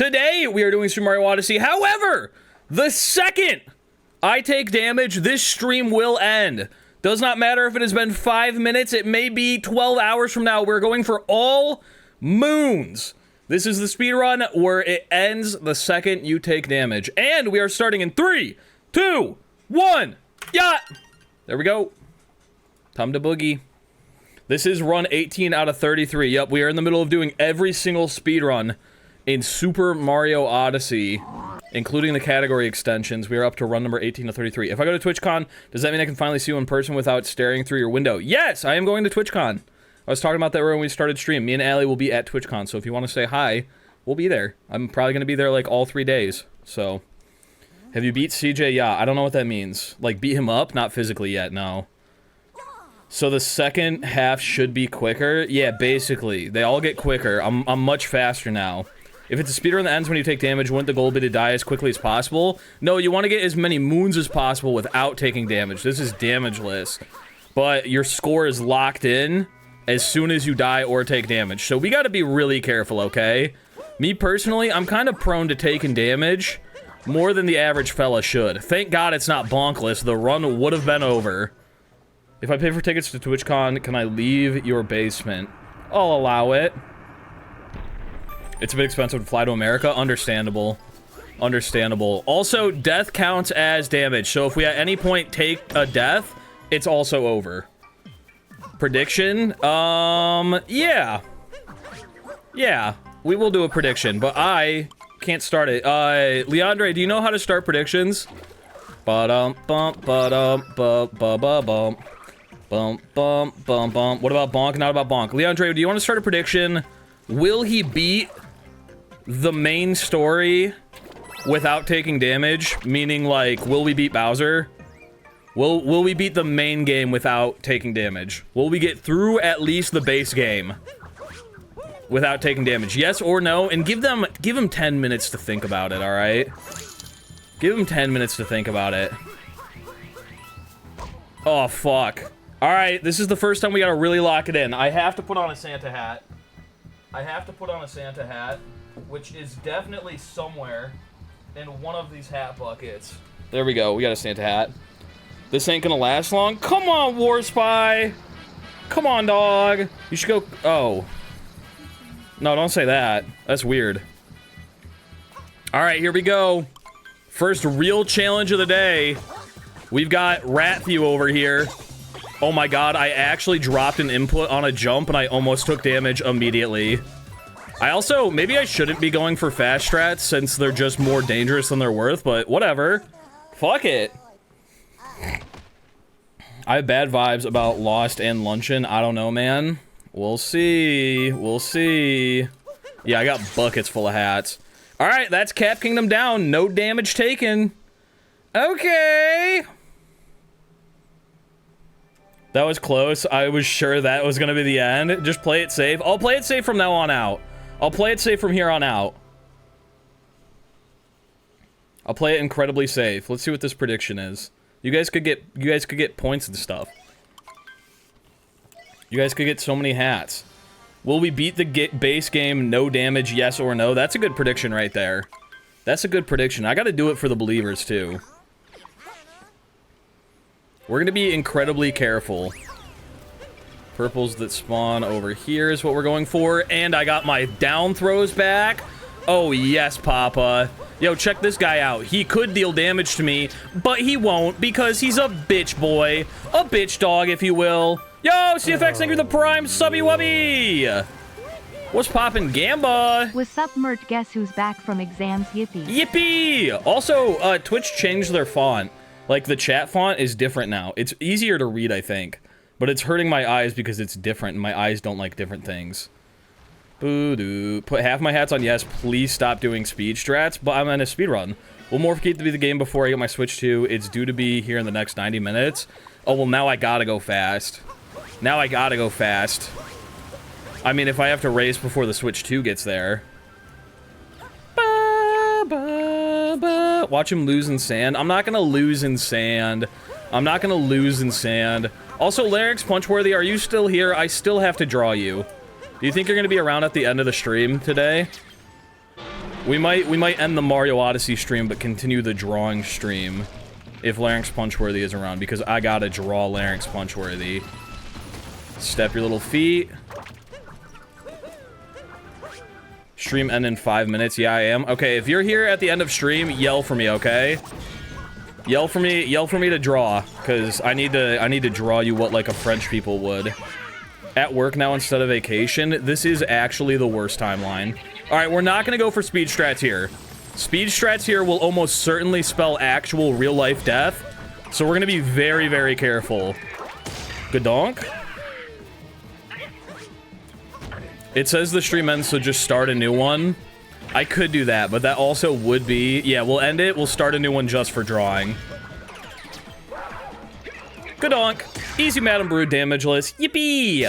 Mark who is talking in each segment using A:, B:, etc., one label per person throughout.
A: Today, we are doing Super Mario Odyssey. However, the second I take damage, this stream will end. Does not matter if it has been 5 minutes. It may be 12 hours from now. We're going for all moons. This is the speedrun where it ends the second you take damage. And we are starting in 3, 2, 1. Yeah! There we go. Time to boogie. This is run 18 out of 33. Yep, we are in the middle of doing every single speedrun in Super Mario Odyssey, including the category extensions. We are up to run number 18 to 33. If I go to TwitchCon, does that mean I can finally see you in person without staring through your window? Yes, I am going to TwitchCon. I was talking about that when we started stream. Me and Allie will be at TwitchCon, so if you want to say hi, we'll be there. I'm probably going to be there like all 3 days, so. Have you beat CJ? Yeah, I don't know what that means. Like, beat him up? Not physically yet, no. So the second half should be quicker? Yeah, basically. They all get quicker. I'm much faster now. If it's a speedrun that ends when you take damage, wouldn't the goal be to die as quickly as possible? No, you want to get as many moons as possible without taking damage. This is damageless. But your score is locked in as soon as you die or take damage. So we got to be really careful, okay? Me personally, I'm kind of prone to taking damage more than the average fella should. Thank God it's not bonkless. The run would have been over. If I pay for tickets to TwitchCon, can I leave your basement? I'll allow it. It's a bit expensive to fly to America. Understandable. Understandable. Also, death counts as damage. So if we at any point take a death, it's also over. Prediction? Yeah. Yeah. We will do a prediction, but I can't start it. Leandre, do you know how to start predictions? Ba-dum, bump, ba-dum, ba-ba-ba-bump. Bump, bump, bump, bump. What about Bonk? Not about Bonk. Leandre, do you want to start a prediction? Will he beat the main story without taking damage? Meaning, like, will we beat Bowser? Will we beat the main game without taking damage? Will we get through at least the base game without taking damage? Yes or no? And give him 10 minutes to think about it, alright? Give him 10 minutes to think about it. Oh, fuck. Alright, this is the first time we gotta really lock it in. I have to put on a Santa hat. I have to put on a Santa hat, which is definitely somewhere in one of these hat buckets. There we go, we got a Santa hat. This ain't gonna last long. Come on, War Spy! Come on, dog! You should go... Oh. No, don't say that. That's weird. Alright, here we go. First real challenge of the day. We've got Rathew over here. Oh my god, I actually dropped an input on a jump and I almost took damage immediately. I also, maybe I shouldn't be going for fast strats since they're just more dangerous than they're worth, but whatever. Fuck it. I have bad vibes about Lost and Luncheon. I don't know, man. We'll see. We'll see. Yeah, I got buckets full of hats. Alright, that's Cap Kingdom down. No damage taken. Okay. That was close. I was sure that was gonna be the end. Just play it safe. I'll play it safe from now on out. I'll play it safe from here on out. I'll play it incredibly safe. Let's see what this prediction is. You guys could get points and stuff. You guys could get so many hats. Will we beat the base game, no damage, yes or no? That's a good prediction right there. That's a good prediction. I gotta do it for the believers too. We're gonna be incredibly careful. Purples that spawn over here is what we're going for. And I got my down throws back. Oh, yes, Papa. Yo, check this guy out. He could deal damage to me, but he won't because he's a bitch boy. A bitch dog, if you will. Yo, CFX, thank you for the prime subby wubby. What's poppin', Gamba?
B: What's up, Mert? Guess who's back from exams? Yippee.
A: Yippee! Also, Twitch changed their font. Like, the chat font is different now. It's easier to read, I think. But it's hurting my eyes because it's different, and my eyes don't like different things. Boo-doo. Put half my hats on yes. Please stop doing speed strats. But I'm in a speed run. Will Morph to be the game before I get my Switch 2? It's due to be here in the next 90 minutes. Oh, well, now I gotta go fast. Now I gotta go fast. I mean, if I have to race before the Switch 2 gets there. Watch him lose in sand. I'm not gonna lose in sand. I'm not gonna lose in sand. Also, Larynx Punchworthy, are you still here? I still have to draw you. Do you think you're gonna be around at the end of the stream today? We might end the Mario Odyssey stream, but continue the drawing stream if Larynx Punchworthy is around, because I gotta draw Larynx Punchworthy. Step your little feet. Stream end in 5 minutes. Yeah, I am. Okay, if you're here at the end of stream, yell for me, okay? Yell for me to draw, because I need to draw you what like a French people would. At work now instead of vacation. This is actually the worst timeline. All right, we're not gonna go for speed strats here. Speed strats here will almost certainly spell actual real-life death, so we're gonna be very, very careful. Good donk. It says the stream ends, so just start a new one. I could do that, but that also would be... Yeah, we'll end it. We'll start a new one just for drawing. Good donk. Easy Madame Brew, damageless. Yippee!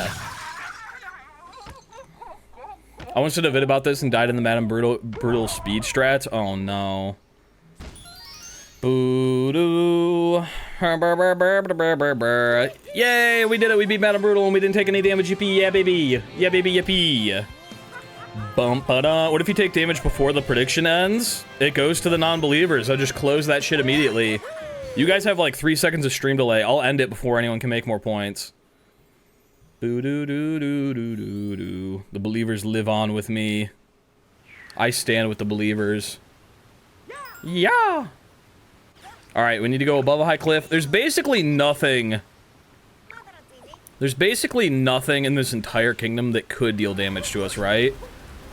A: I once did a vid about this and died in the Madame Brutal speed strats. Oh no. Boo-doo. Yay, we did it. We beat Madame Brutal and we didn't take any damage. Yippee, yeah, baby. Yeah, baby, yippee. Bum-ba-da. What if you take damage before the prediction ends? It goes to the non-believers. I'll just close that shit immediately. You guys have like 3 seconds of stream delay. I'll end it before anyone can make more points. Boo-doo-doo-doo-doo-doo-doo. The believers live on with me. I stand with the believers. Yeah! Alright, we need to go above a high cliff. There's basically nothing... There's basically nothing in this entire kingdom that could deal damage to us, right?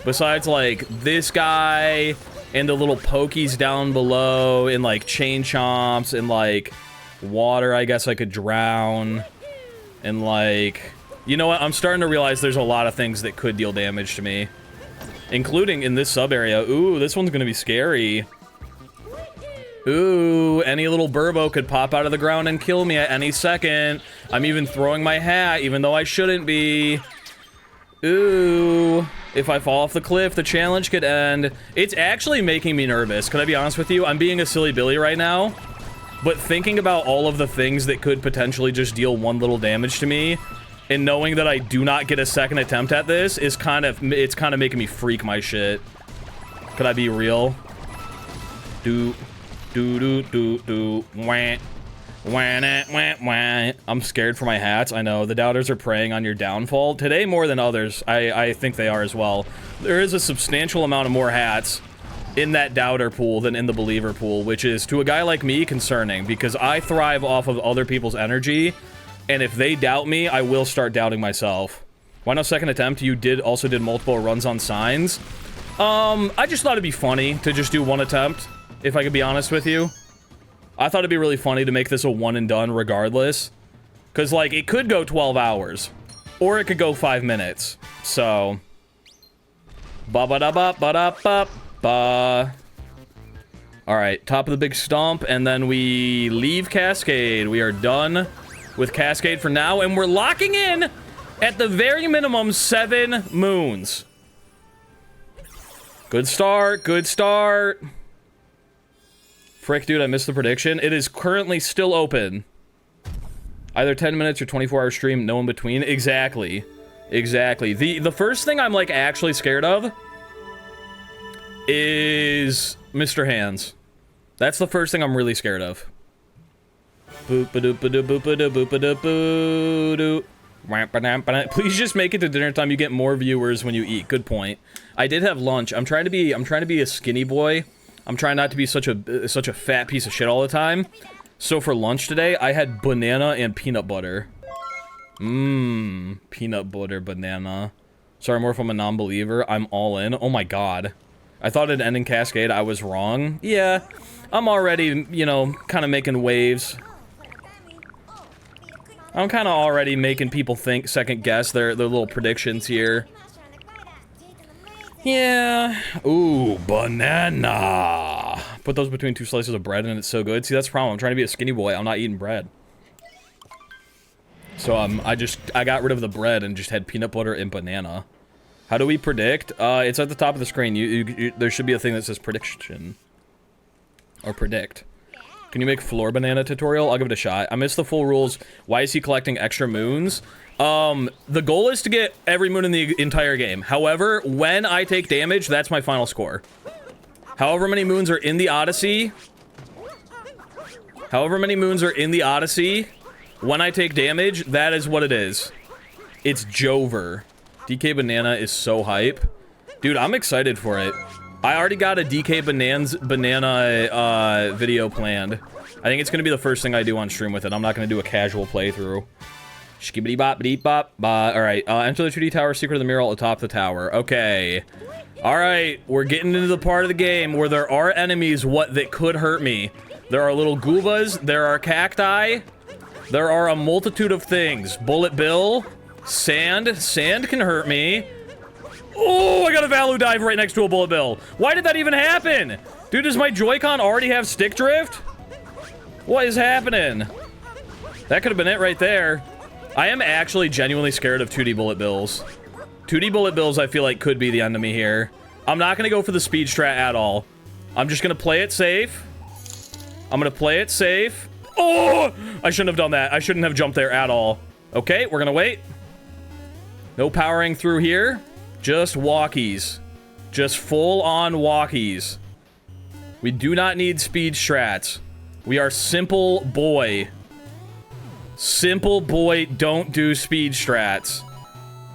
A: Besides, like, this guy... and the little pokies down below, and like chain chomps, and like water I guess I could drown, and like, you know what, I'm starting to realize there's a lot of things that could deal damage to me, including in this sub area. Ooh, this one's gonna be scary. Ooh, any little burbo could pop out of the ground and kill me at any second. I'm even throwing my hat even though I shouldn't be. Ooh, if I fall off the cliff, the challenge could end. It's actually making me nervous. Can I be honest with you? I'm being a silly Billy right now, but thinking about all of the things that could potentially just deal one little damage to me, and knowing that I do not get a second attempt at this is it's kind of making me freak my shit. Could I be real? Wah. I'm scared for my hats. I know the doubters are preying on your downfall today more than others. I think they are as well. There is a substantial amount of more hats in that doubter pool than in the believer pool, which is to a guy like me concerning, because I thrive off of other people's energy, and if they doubt me, I will start doubting myself. Why no second attempt? You also did multiple runs on signs. I just thought it'd be funny to just do one attempt, if I could be honest with you. I thought it'd be really funny to make this a one and done regardless. Because, like, it could go 12 hours. Or it could go 5 minutes. So. Ba-ba-da-ba-ba-da-ba-ba. Alright, top of the big stump. And then we leave Cascade. We are done with Cascade for now. And we're locking in at the very minimum 7 moons. Good start. Good start. Frick, dude, I missed the prediction. It is currently still open. Either 10 minutes or 24-hour stream, no in between. Exactly. Exactly. The first thing I'm, like, actually scared of is Mr. Hands. That's the first thing I'm really scared of. Please just make it to dinner time. You get more viewers when you eat. Good point. I did have lunch. I'm trying to be a skinny boy. I'm trying not to be such a fat piece of shit all the time. So for lunch today, I had banana and peanut butter. Peanut butter banana. Sorry, more from a non-believer. I'm all in. Oh my god. I thought it'd end in Cascade. I was wrong. Yeah, I'm already, you know, kind of making waves. I'm kind of already making people think, second guess their little predictions here. Yeah. Ooh, banana. Put those between 2 slices of bread and it's so good. See, that's the problem. I'm trying to be a skinny boy. I'm not eating bread. So, I got rid of the bread and just had peanut butter and banana. How do we predict? It's at the top of the screen. There should be a thing that says prediction. Or predict. Can you make floor banana tutorial? I'll give it a shot. I missed the full rules. Why is he collecting extra moons? The goal is to get every moon in the entire game. However, when I take damage, that's my final score. However many moons are in the Odyssey. However many moons are in the Odyssey, when I take damage, that is what it is. It's Jover. DK Banana is so hype. Dude, I'm excited for it. I already got a DK Banana video planned. I think it's going to be the first thing I do on stream with it. I'm not going to do a casual playthrough. Skibbity bop, beep bop, bop. Alright, enter the 2D tower, secret of the mural atop the tower. Okay. Alright, we're getting into the part of the game where there are enemies that could hurt me. There are little goobas, there are cacti, there are a multitude of things. Bullet bill, sand can hurt me. Oh, I got a Value dive right next to a bullet bill. Why did that even happen? Dude, does my Joy-Con already have stick drift? What is happening? That could have been it right there. I am actually genuinely scared of 2D bullet bills. 2D bullet bills, I feel like, could be the enemy here. I'm not gonna go for the speed strat at all. I'm just gonna play it safe. I'm gonna play it safe. Oh! I shouldn't have done that. I shouldn't have jumped there at all. Okay, we're gonna wait. No powering through here. Just walkies. Just full-on walkies. We do not need speed strats. We are simple boy. Simple boy, don't do speed strats.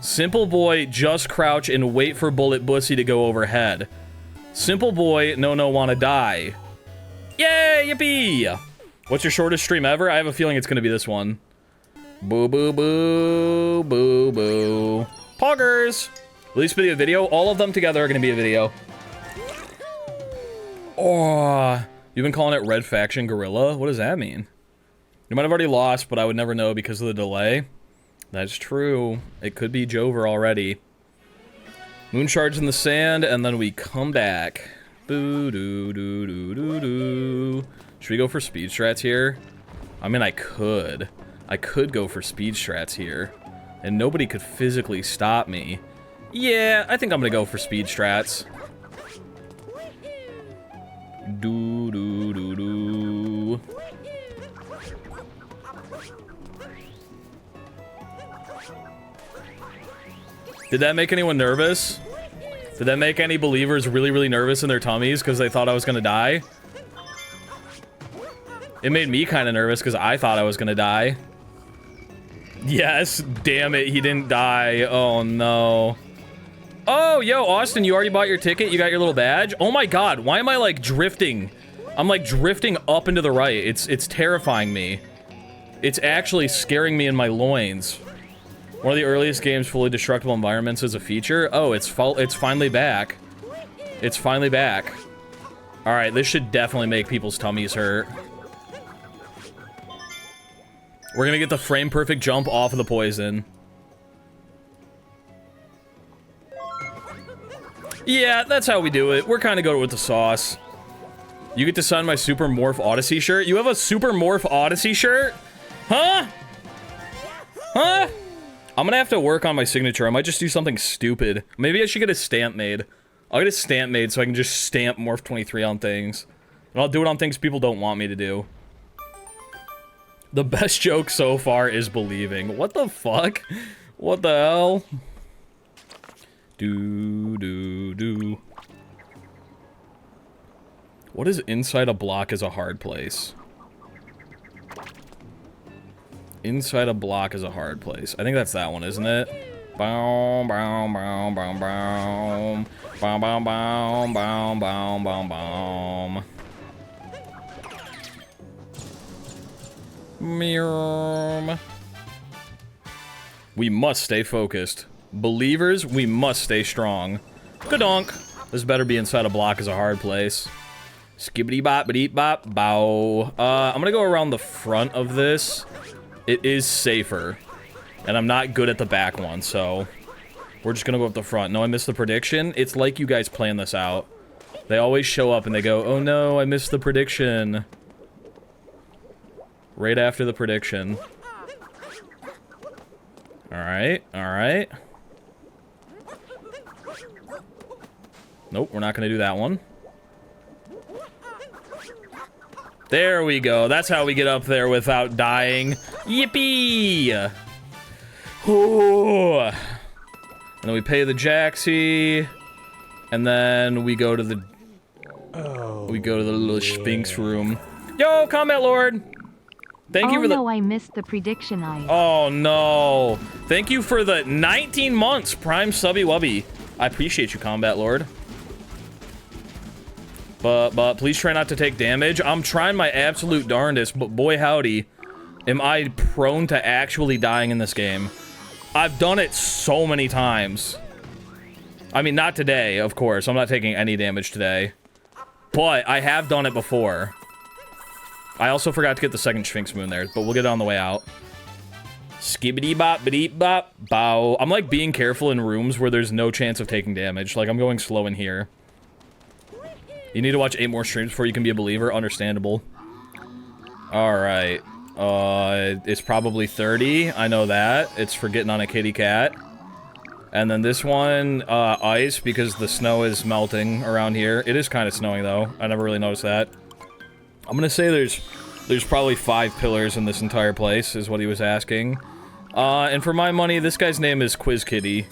A: Simple boy, just crouch and wait for Bullet Bussy to go overhead. Simple boy, no wanna die. Yay, yippee! What's your shortest stream ever? I have a feeling it's gonna be this one. Boo, boo, boo, boo, boo. Poggers! Release video. All of them together are gonna be a video. Oh, you've been calling it Red Faction Gorilla? What does that mean? You might have already lost, but I would never know because of the delay. That's true. It could be Jover already. Moon shards in the sand, and then we come back. Boo doo doo doo doo doo. Should we go for speed strats here? I mean, I could. I could go for speed strats here. And nobody could physically stop me. Yeah, I think I'm gonna go for speed strats. Doo doo doo doo. Did that make anyone nervous? Did that make any believers really nervous in their tummies because they thought I was gonna die? It made me kind of nervous because I thought I was gonna die. Yes, damn it, he didn't die. Oh no. Oh, yo, Austin, you already bought your ticket? You got your little badge? Oh my god, why am I like drifting? I'm like drifting up and to the right. It's terrifying me. It's actually scaring me in my loins. One of the earliest games fully destructible environments is a feature. Oh, it's finally back. It's finally back. Alright, this should definitely make people's tummies hurt. We're gonna get the frame perfect jump off of the poison. Yeah, that's how we do it. We're kind of going with the sauce. You get to sign my Super Morph Odyssey shirt? You have a Super Morph Odyssey shirt? Huh? Huh? I'm gonna have to work on my signature. I might just do something stupid. Maybe I should get a stamp made. I'll get a stamp made so I can just stamp Morph 23 on things. And I'll do it on things people don't want me to do. The best joke so far is believing. What the fuck? What the hell? Do. What is inside a block is a hard place? Inside a block is a hard place. I think that's that one, isn't it? Boom, boom, boom, boom, boom. Boom, boom, boom, boom, boom, boom, boom. Meow. We must stay focused. Believers, we must stay strong. Ka-donk. This better be inside a block is a hard place. Skibbity bop, beep bop, bow. I'm gonna go around the front of this. It is safer. And I'm not good at the back one, so we're just gonna go up the front. No, I missed the prediction. It's like you guys plan this out. They always show up and they go, oh no, I missed the prediction. Right after the prediction. Alright, alright. Nope, we're not gonna do that one. There we go. That's how we get up there without dying. Yippee! Ooh. And then we pay the Jaxie. And then we go to the... We go to the little Sphinx room. Yo, Combat Lord! Thank you for the...
B: Oh no, I missed the prediction ice.
A: Oh no. Thank you for the 19 months, Prime Subby Wubby. I appreciate you, Combat Lord. But please try not to take damage. I'm trying my absolute darndest, but boy howdy, am I prone to actually dying in this game. I've done it so many times. I mean, not today, of course. I'm not taking any damage today. But I have done it before. I also forgot to get the second Sphinx Moon there, but we'll get it on the way out. Skibbity bop, biddy bop, bow. I'm like being careful in rooms where there's no chance of taking damage. Like I'm going slow in here. You need to watch 8 more streams before you can be a believer. Understandable. Alright. It's probably 30. I know that. It's for getting on a kitty cat. And then this one, ice, because the snow is melting around here. It is kind of snowing, though. I never really noticed that. I'm gonna say there's probably 5 pillars in this entire place, is what he was asking. And for my money, this guy's name is Quiz Kitty.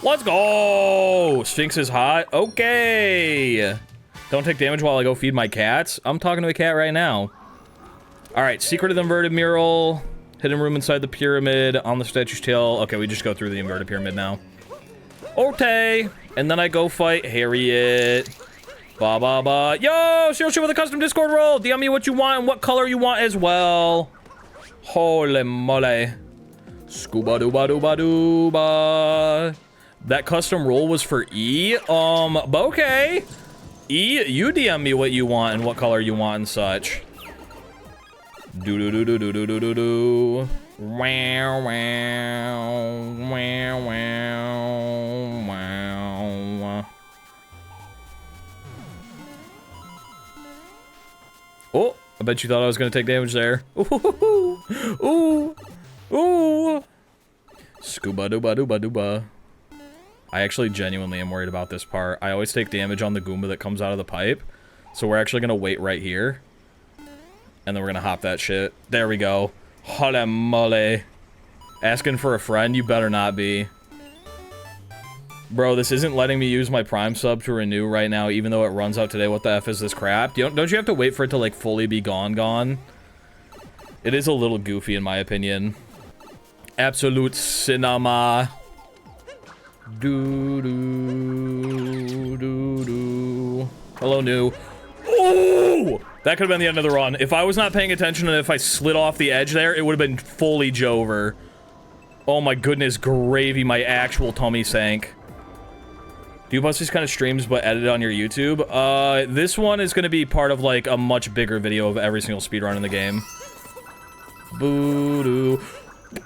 A: Let's go! Sphinx is hot. Okay! Don't take damage while I go feed my cats. I'm talking to a cat right now. Alright, Secret of the Inverted Mural. Hidden room inside the pyramid. On the statue's tail. Okay, we just go through the inverted pyramid now. Okay! And then I go fight Harriet. Ba ba ba. Yo! Shiro with a custom Discord roll! DM me what you want and what color you want as well. Holy moly. Scuba dooba dooba dooba. That custom roll was for E? But okay. E, you DM me what you want and what color you want and such. Do do do do do do do do do. Wow wow wow wow wow. Oh, I bet you thought I was gonna take damage there. Ooh, ooh, ooh. Scuba dooba dooba dooba. I actually genuinely am worried about this part. I always take damage on the Goomba that comes out of the pipe. So we're actually gonna wait right here. And then we're gonna hop that shit. There we go. Holy moly. Asking for a friend? You better not be. Bro, this isn't letting me use my Prime sub to renew right now, even though it runs out today. What the F is this crap? Don't you have to wait for it to, like, fully be gone? It is a little goofy, in my opinion. Absolute cinema. Do. Hello, new. Ooh! That could have been the end of the run. If I was not paying attention and if I slid off the edge there, it would have been fully Jover. Oh my goodness, gravy, my actual tummy sank. Do you post these kind of streams but edit it on your YouTube? This one is going to be part of like a much bigger video of every single speedrun in the game. Boo-doo.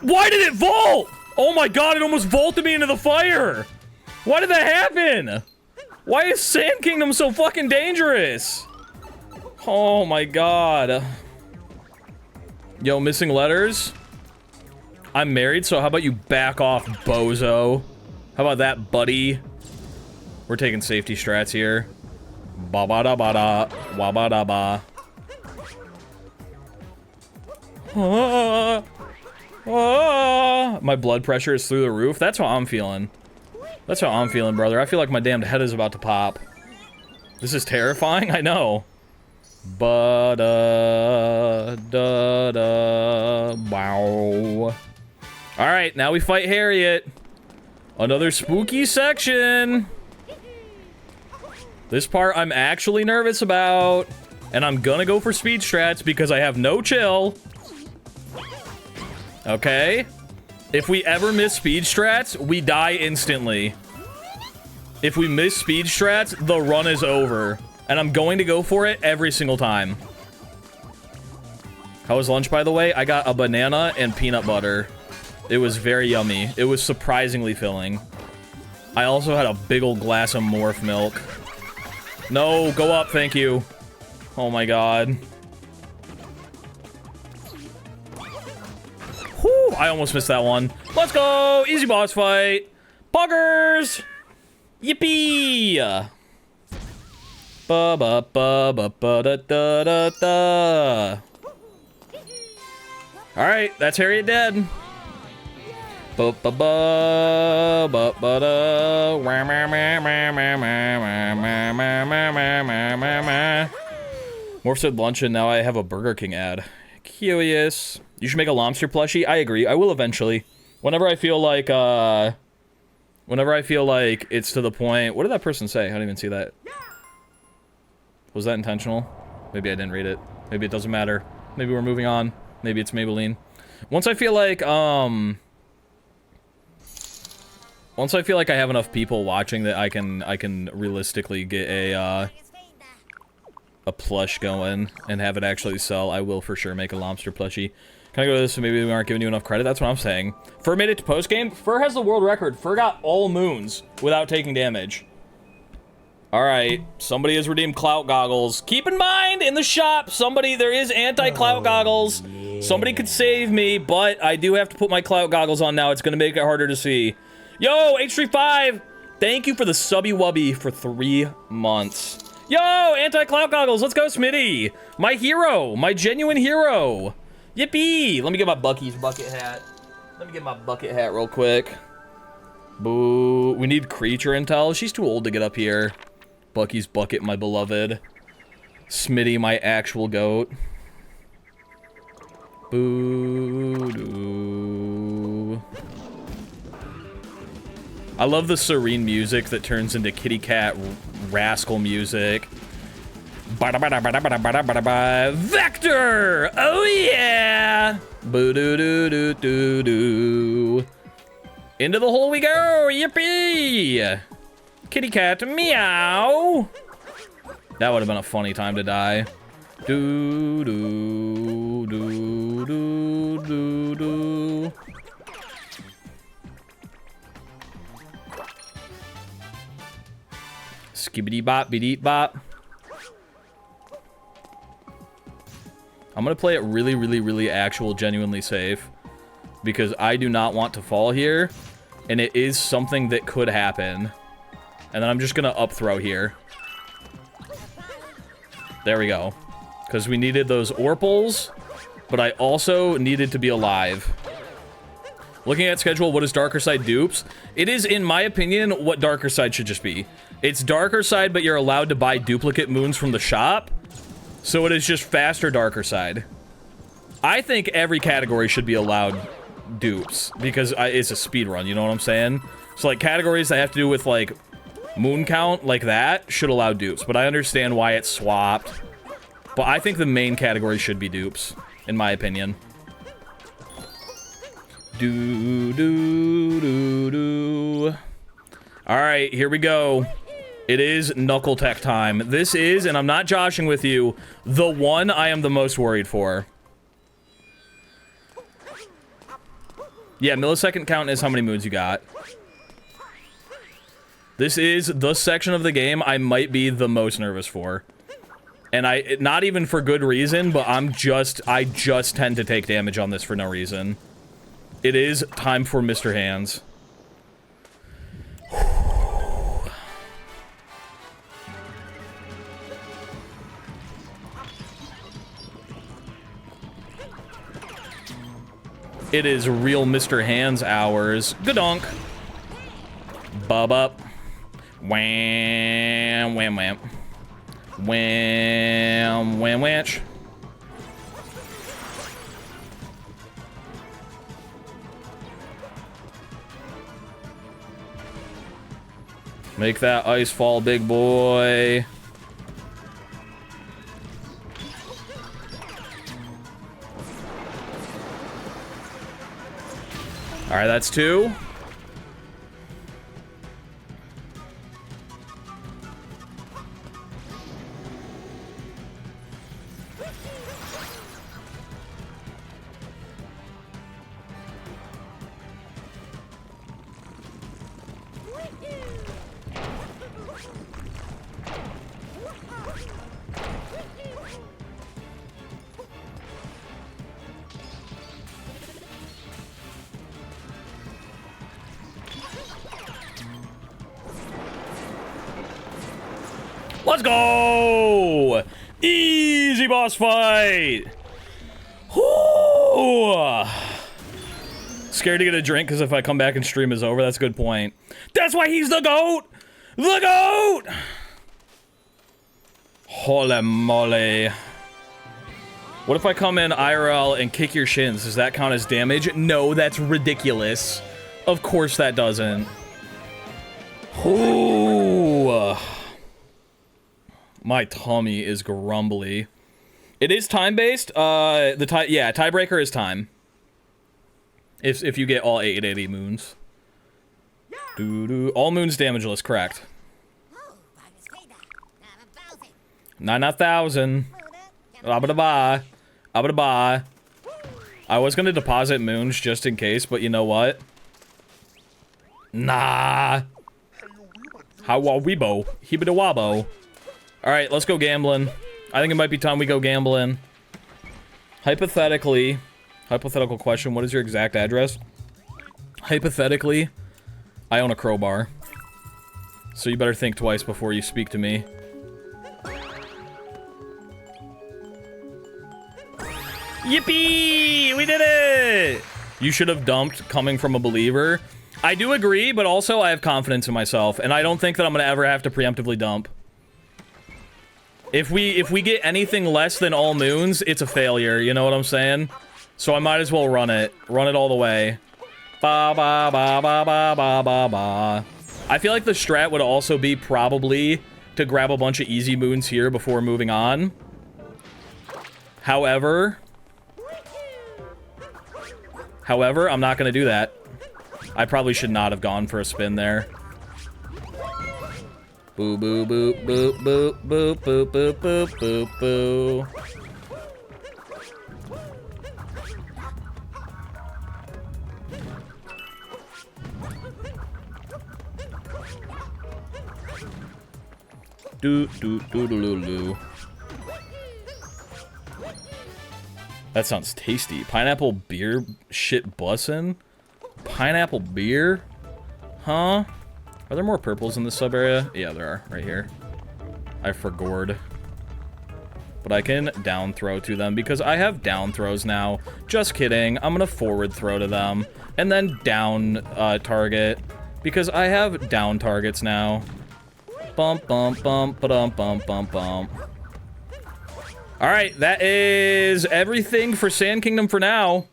A: Why did it vault? Oh my god, it almost vaulted me into the fire. Why did that happen? Why is Sand Kingdom so fucking dangerous? Oh my god. Yo, missing letters? I'm married, so how about you back off, bozo? How about that, buddy? We're taking safety strats here. Ba-ba-da-ba-da. Wa-ba-da-ba. My blood pressure is through the roof. That's how I'm feeling. That's how I'm feeling, brother. I feel like my damned head is about to pop. This is terrifying, I know. Ba-da-da-da. Wow. Alright, now we fight Harriet. Another spooky section. This part I'm actually nervous about. And I'm gonna go for speed strats because I have no chill. Okay. If we ever miss speed strats, we die instantly. If we miss speed strats, the run is over. And I'm going to go for it every single time. How was lunch, by the way? I got a banana and peanut butter. It was very yummy. It was surprisingly filling. I also had a big old glass of morph milk. No, go up, thank you. Oh my god. Whew, I almost missed that one. Let's go! Easy boss fight. Buggers! Yippee! Ba ba ba ba ba da da da da. Alright, that's Harriet dead. Morph said luncheon, now I have a Burger King ad. Curious. You should make a lobster plushie? I agree. I will eventually. Whenever I feel like it's to the point... What did that person say? I didn't even see that. Was that intentional? Maybe I didn't read it. Maybe it doesn't matter. Maybe we're moving on. Maybe it's Maybelline. Once I feel like I have enough people watching that I can realistically get a plush going and have it actually sell, I will for sure make a lobster plushie. Can I go to this? So maybe we aren't giving you enough credit. That's what I'm saying. Fur made it to post game. Fur has the world record. Fur got all moons without taking damage. All right, somebody has redeemed clout goggles. Keep in mind, in the shop, there is anti-clout goggles. Yeah. Somebody could save me, but I do have to put my clout goggles on now. It's gonna make it harder to see. Yo, H35, thank you for the subby wubby for 3 months. Yo, anti-clout goggles, let's go, Smitty. My hero, my genuine hero. Yippee! Let me get my Bucky's bucket hat. Let me get my bucket hat real quick. Boo, we need creature intel. She's too old to get up here. Bucky's bucket, my beloved. Smitty, my actual goat. Boo-doo. I love the serene music that turns into kitty cat rascal music. Vector! Oh yeah! Boo-doo-doo-doo-doo-doo. Into the hole we go! Yippee! Kitty cat, meow! That would have been a funny time to die. Do do do do do do. Skibbity bop, bedeep bop. I'm gonna play it really, really, really actual, genuinely safe. Because I do not want to fall here. And it is something that could happen. And then I'm just gonna up throw here. There we go. Because we needed those Orpals, but I also needed to be alive. Looking at schedule, what is Darker Side dupes? It is, in my opinion, what Darker Side should just be. It's Darker Side, but you're allowed to buy duplicate moons from the shop. So it is just faster Darker Side. I think every category should be allowed dupes, because it's a speedrun, you know what I'm saying? So, like, categories that have to do with, like, moon count, like that, should allow dupes. But I understand why it's swapped. But I think the main category should be dupes, in my opinion. Do do do do. Alright, here we go. It is Knuckle Tech time. This is, and I'm not joshing with you, the one I am the most worried for. Yeah, millisecond count is how many moons you got. This is the section of the game I might be the most nervous for. And not even for good reason, but I just tend to take damage on this for no reason. It is time for Mr. Hands. It is real Mr. Hands hours. Gadonk. Bub up. Wham, wham, wham. Wham, wham, wanch. Make that ice fall, big boy. All right, that's 2. Let's go! Easy boss fight! Whoo! Scared to get a drink because if I come back and stream is over. That's a good point. That's why he's the GOAT! The GOAT! Holy moly. What if I come in IRL and kick your shins? Does that count as damage? No, that's ridiculous. Of course that doesn't. Ooh. My tummy is grumbly. It is time-based. Yeah, tiebreaker is time. If you get all 880 moons. All moons damageless, correct. Not 1,000. Abba-da-ba. Abba-da-ba. I was gonna deposit moons just in case, but you know what? Nah. How-wa-weebo. Hibida-wabo. Alright, let's go gambling. I think it might be time we go gambling. Hypothetically, hypothetical question, what is your exact address? Hypothetically, I own a crowbar. So you better think twice before you speak to me. Yippee! We did it! You should have dumped coming from a believer. I do agree, but also I have confidence in myself, and I don't think that I'm gonna ever have to preemptively dump. If we get anything less than all moons, it's a failure, you know what I'm saying? So I might as well run it. Run it all the way. Ba ba ba ba ba ba ba ba. I feel like the strat would also be probably to grab a bunch of easy moons here before moving on. However, I'm not gonna do that. I probably should not have gone for a spin there. Boo boo boo boo boo boo boo boo boo boo boo. Do do do do do do. That sounds tasty. Pineapple beer shit bussin'? Pineapple beer? Huh? Are there more purples in this sub area? Yeah, there are. Right here. I forgored. But I can down throw to them because I have down throws now. Just kidding. I'm gonna forward throw to them. And then down target. Because I have down targets now. Bump, bump, bump, ba-dum, bump, bump, bump. Alright, that is everything for Sand Kingdom for now.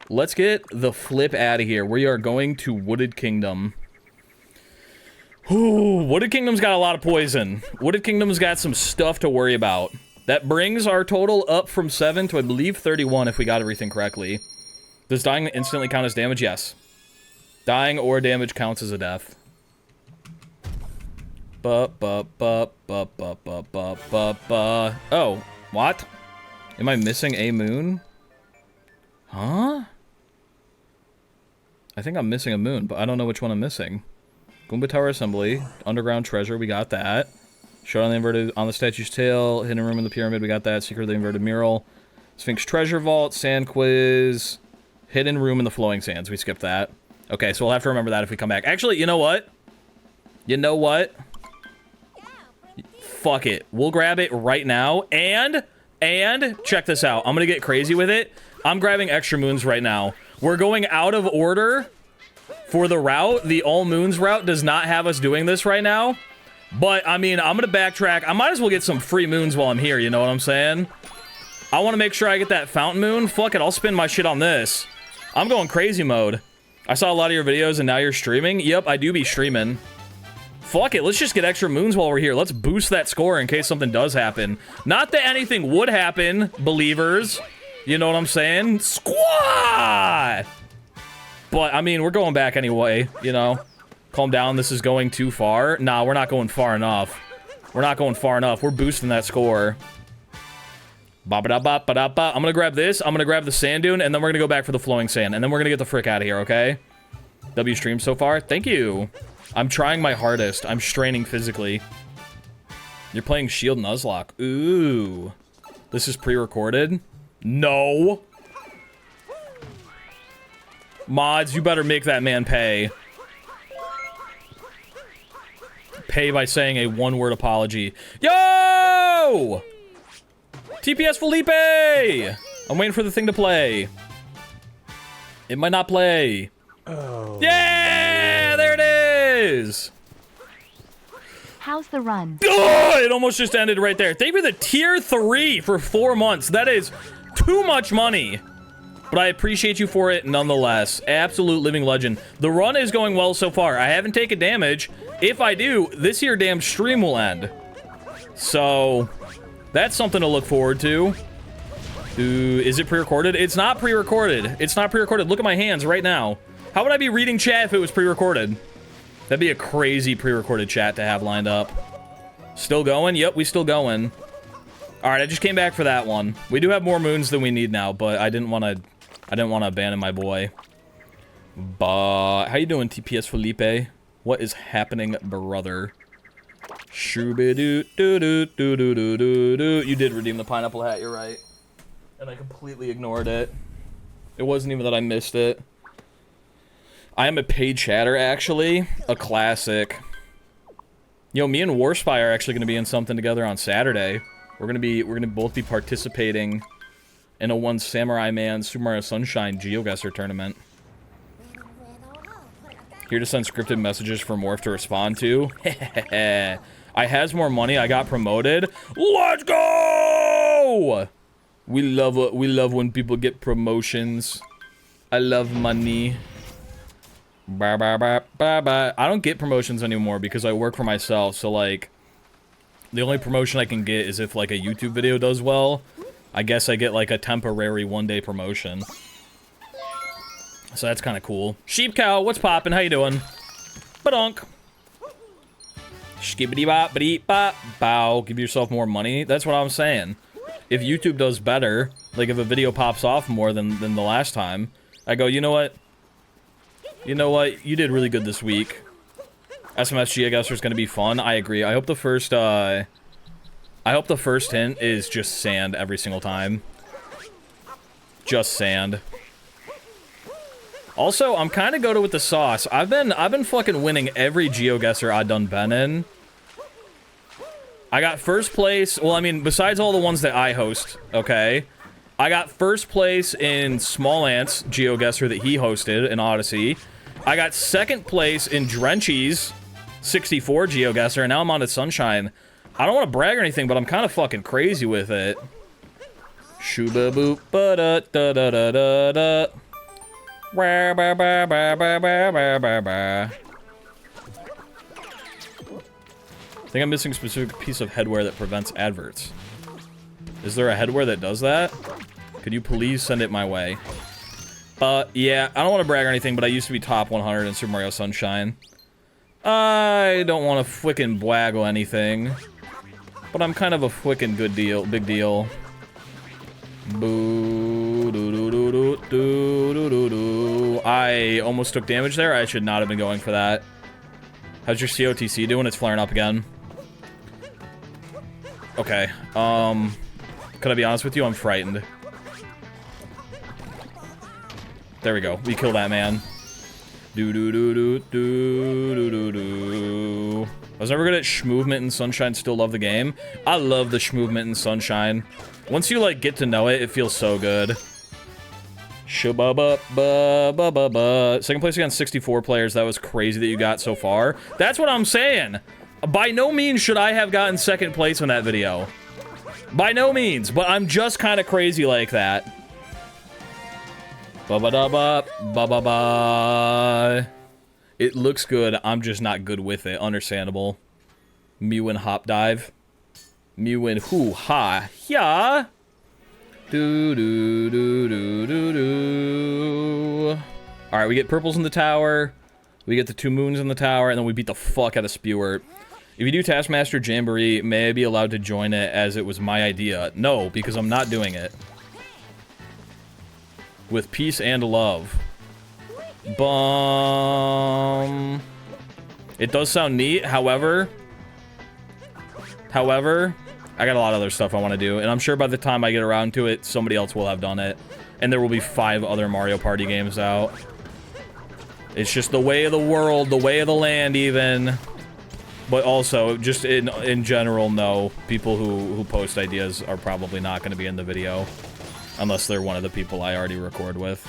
A: Let's get the flip out of here. We are going to Wooded Kingdom. Ooh, Wooded Kingdom's got a lot of poison. Wooded Kingdom's got some stuff to worry about. That brings our total up from 7 to, I believe, 31 if we got everything correctly. Does dying instantly count as damage? Yes. Dying or damage counts as a death. Oh, what? Am I missing a moon? Huh? I think I'm missing a moon, but I don't know which one I'm missing. Goomba Tower Assembly, Underground Treasure, we got that. Shot on the inverted, on the statue's tail, hidden room in the pyramid, we got that. Secret of the inverted mural. Sphinx Treasure Vault, Sand Quiz, hidden room in the flowing sands. We skipped that. Okay, so we'll have to remember that if we come back. Actually, you know what? You know what? Fuck it. We'll grab it right now. And check this out. I'm gonna get crazy with it. I'm grabbing extra moons right now. We're going out of order for the route. The all moons route does not have us doing this right now. But, I mean, I'm gonna backtrack. I might as well get some free moons while I'm here, you know what I'm saying? I want to make sure I get that fountain moon. Fuck it, I'll spend my shit on this. I'm going crazy mode. I saw a lot of your videos and now you're streaming. Yep, I do be streaming. Fuck it, let's just get extra moons while we're here. Let's boost that score in case something does happen. Not that anything would happen, believers. You know what I'm saying? Squad! But, I mean, we're going back anyway, you know? Calm down, this is going too far. Nah, we're not going far enough. We're not going far enough. We're boosting that score. Ba-ba-da-ba-ba-da-ba. I'm gonna grab this, I'm gonna grab the sand dune, and then we're gonna go back for the flowing sand. And then we're gonna get the frick out of here, okay? W stream so far? Thank you. I'm trying my hardest. I'm straining physically. You're playing Shield Nuzlocke. Ooh. This is pre-recorded? No. Mods, you better make that man pay. Pay by saying a one-word apology. Yo! TPS Felipe! I'm waiting for the thing to play. It might not play. Oh. Yeah, there it is.
B: How's the run?
A: Oh, it almost just ended right there. Thank you for the tier 3 for 4 months. That is too much money. But I appreciate you for it nonetheless. Absolute living legend. The run is going well so far. I haven't taken damage. If I do, this here damn stream will end. So, that's something to look forward to. Is it pre-recorded? It's not pre-recorded. It's not pre-recorded. Look at my hands right now. How would I be reading chat if it was pre-recorded? That'd be a crazy pre-recorded chat to have lined up. Still going? Yep, we still going. Alright, I just came back for that one. We do have more moons than we need now, but I didn't want to abandon my boy. How you doing, TPS Felipe? What is happening, brother? Shoo-ba-doo-doo-doo-doo-doo-doo-doo. You did redeem the pineapple hat, you're right. And I completely ignored it. It wasn't even that I missed it. I am a paid chatter, actually. A classic. Yo, me and Warspy are actually gonna be in something together on Saturday. We're gonna both be participating in a One Samurai Man Super Mario Sunshine GeoGuessr tournament. Here to send scripted messages for Morph to respond to. I has more money. I got promoted. Let's go! We love when people get promotions. I love money. Bye, bye, bye, bye, bye. I don't get promotions anymore because I work for myself. So like, the only promotion I can get is if like a YouTube video does well. I guess I get like a temporary one-day promotion. So that's kind of cool. Sheep Cow, what's poppin'? How you doing? Badonk. Skibbity bop, biddy bop, bow. Give yourself more money. That's what I'm saying. If YouTube does better, like if a video pops off more than the last time, I go, you know what? You know what? You did really good this week. SMS GeoGuessr is gonna be fun. I agree. I hope the first hint is just sand every single time. Just sand. Also, I'm kind of goated with the sauce. I've been fucking winning every GeoGuessr I've done been in. I got first place. Well, I mean, besides all the ones that I host, okay? I got first place in Small Ants GeoGuessr that he hosted in Odyssey. I got second place in Drenchy's 64 GeoGuessr, and now I'm on to Sunshine. I don't want to brag or anything, but I'm kind of fucking crazy with it. Shooba boop ba da da da da da da. Ba ba ba ba ba ba ba ba. I think I'm missing a specific piece of headwear that prevents adverts. Is there a headwear that does that? Could you please send it my way? Yeah, I don't want to brag or anything, but I used to be top 100 in Super Mario Sunshine. I don't want to frickin' waggle anything, but I'm kind of a frickin' big deal. Boo, doo, doo, doo, doo, doo, doo, doo, doo. I almost took damage there. I should not have been going for that. How's your COTC doing? It's flaring up again. Okay. Could I be honest with you? I'm frightened. There we go. We killed that man. Do do do do do do do do. I was never good at Schmovement in Sunshine. Still love the game. I love the Schmovement in Sunshine. Once you like get to know it, it feels so good. Ba-ba-ba-ba-ba-ba. Second place against 64 players. That was crazy that you got so far. That's what I'm saying. By no means should I have gotten second place in that video. By no means, but I'm just kind of crazy like that. Ba-ba-da-ba, ba-ba-ba. It looks good, I'm just not good with it. Understandable. Mew and Hop Dive. Mew and hoo-ha. Yeah. Do-do-do-do-do-do. Alright, we get purples in the tower. We get the 2 moons in the tower, and then we beat the fuck out of Spewart. If you do Taskmaster Jamboree, may I be allowed to join it as it was my idea? No, because I'm not doing it. With peace and love. Bum. It does sound neat, however, I got a lot of other stuff I want to do, and I'm sure by the time I get around to it, somebody else will have done it, and there will be 5 other Mario Party games out. It's just the way of the world, the way of the land, even. But also, just in general, no. People who post ideas are probably not going to be in the video. Unless they're one of the people I already record with.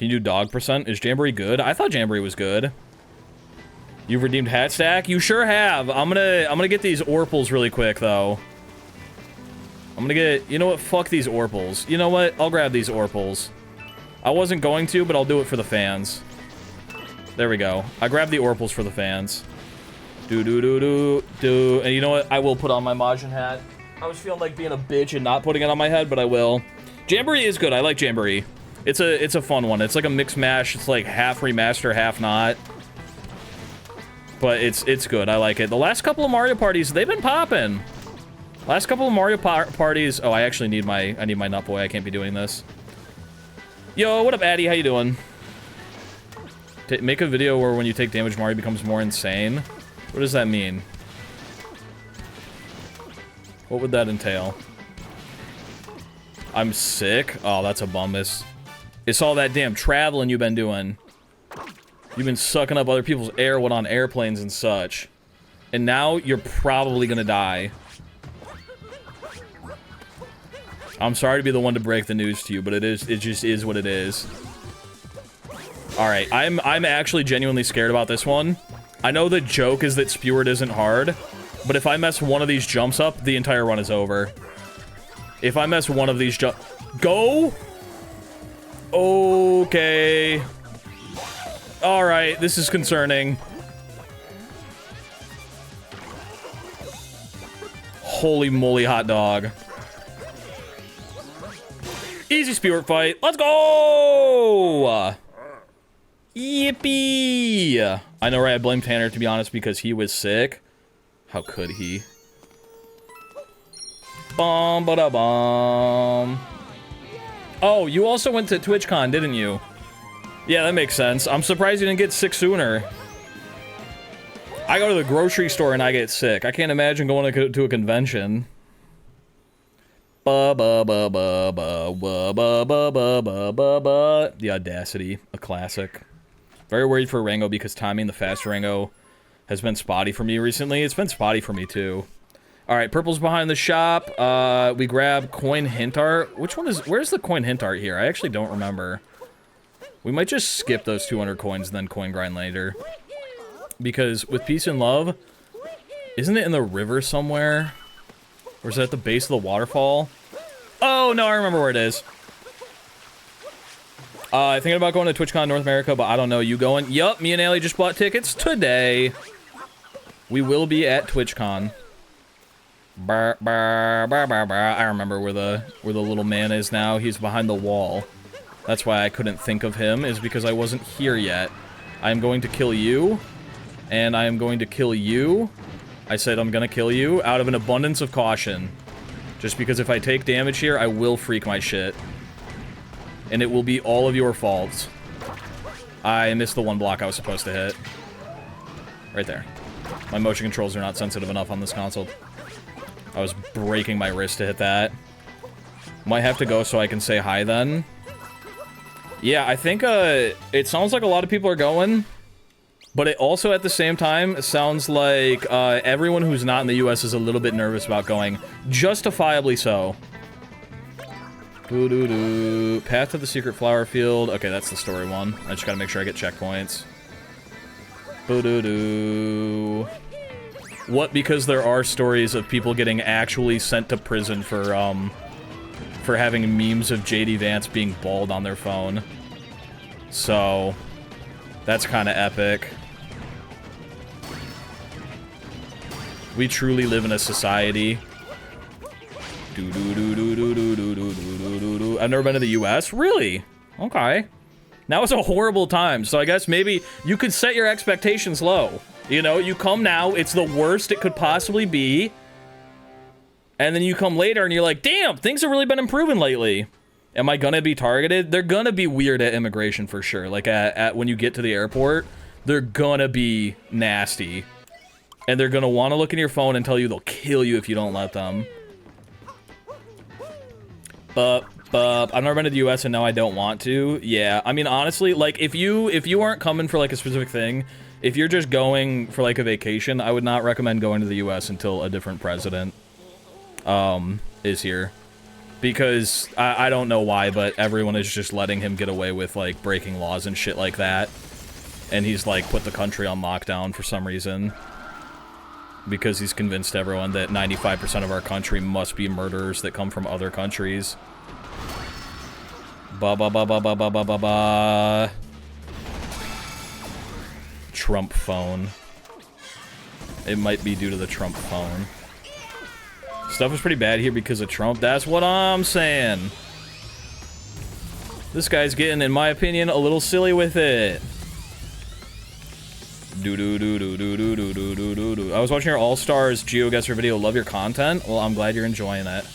A: Can you do dog percent? Is Jamboree good? I thought Jamboree was good. You've redeemed hat stack? You sure have. I'm gonna get these Orpals really quick, though. I'm gonna get... You know what? Fuck these Orpals. You know what? I'll grab these Orpals. I wasn't going to, but I'll do it for the fans. There we go. I grabbed the Orpals for the fans. Do. And you know what? I will put on my Majin hat. I was feeling like being a bitch and not putting it on my head, but I will. Jamboree is good. I like Jamboree. It's a fun one. It's like a mix mash. It's like half remaster, half not. But it's good. I like it. The last couple of Mario parties, they've been popping. Last couple of Mario parties. Oh, I actually need my nut boy. I can't be doing this. Yo, what up, Addy? How you doing? Make a video where when you take damage, Mario becomes more insane. What does that mean? What would that entail? I'm sick? Oh, that's a bummus. It's all that damn traveling you've been doing. You've been sucking up other people's airwood on airplanes and such. And now you're probably gonna die. I'm sorry to be the one to break the news to you, but it just is what it is. Alright, I'm actually genuinely scared about this one. I know the joke is that Speward isn't hard, but if I mess one of these jumps up, the entire run is over. If I mess one of these Go! Okay. Alright, this is concerning. Holy moly, hot dog. Easy Speward fight. Let's go! Yippee! I know, right? I blame Tanner, to be honest, because he was sick. How could he? Bum-ba-da-bum. Oh, you also went to TwitchCon, didn't you? Yeah, that makes sense. I'm surprised you didn't get sick sooner. I go to the grocery store and I get sick. I can't imagine going to a convention. The audacity. A classic. Very worried for Rango because timing the fast Rango has been spotty for me recently. It's been spotty for me too. Alright, purple's behind the shop. We grab coin hint art. Which one is... Where's the coin hint art here? I actually don't remember. We might just skip those 200 coins and then coin grind later. Because with Peace and Love, isn't it in the river somewhere? Or is it at the base of the waterfall? Oh, no, I remember where it is. Thinking about going to TwitchCon North America, but I don't know. You going? Yup, me and Allie just bought tickets today. We will be at TwitchCon. I remember where the little man is now. He's behind the wall. That's why I couldn't think of him, is because I wasn't here yet. I am going to kill you. And I am going to kill you. I said I'm gonna kill you out of an abundance of caution. Just because if I take damage here, I will freak my shit. And it will be all of your faults. I missed the one block I was supposed to hit. Right there. My motion controls are not sensitive enough on this console. I was breaking my wrist to hit that. Might have to go so I can say hi then. Yeah, I think it sounds like a lot of people are going. But it also, at the same time, sounds like everyone who's not in the US is a little bit nervous about going. Justifiably so. Doo-doo-doo. Path to the Secret Flower Field. Okay, that's the story one. I just gotta make sure I get checkpoints. Boo-doo-doo. What, because there are stories of people getting actually sent to prison for having memes of JD Vance being bald on their phone. So, that's kind of epic. We truly live in a society. I've never been to the US? Really? Okay. Now is a horrible time, so I guess maybe you could set your expectations low. You know, you come now, it's the worst it could possibly be. And then you come later and you're like, damn, things have really been improving lately. Am I gonna be targeted? They're gonna be weird at immigration for sure. Like at when you get to the airport, they're gonna be nasty. And they're gonna want to look in your phone and tell you they'll kill you if you don't let them. But I've never been to the US and now I don't want to. Yeah, I mean honestly, like if you aren't coming for like a specific thing, if you're just going for like a vacation, I would not recommend going to the US until a different president is here. Because I don't know why, but everyone is just letting him get away with, like, breaking laws and shit like that. And he's, like, put the country on lockdown for some reason. Because he's convinced everyone that 95% of our country must be murderers that come from other countries. Ba-ba-ba-ba-ba-ba-ba-ba. Trump phone. It might be due to the Trump phone. Stuff is pretty bad here because of Trump. That's what I'm saying. This guy's getting, in my opinion, a little silly with it. I was watching your All-Stars GeoGuessr video. Love your content. Well, I'm glad you're enjoying it.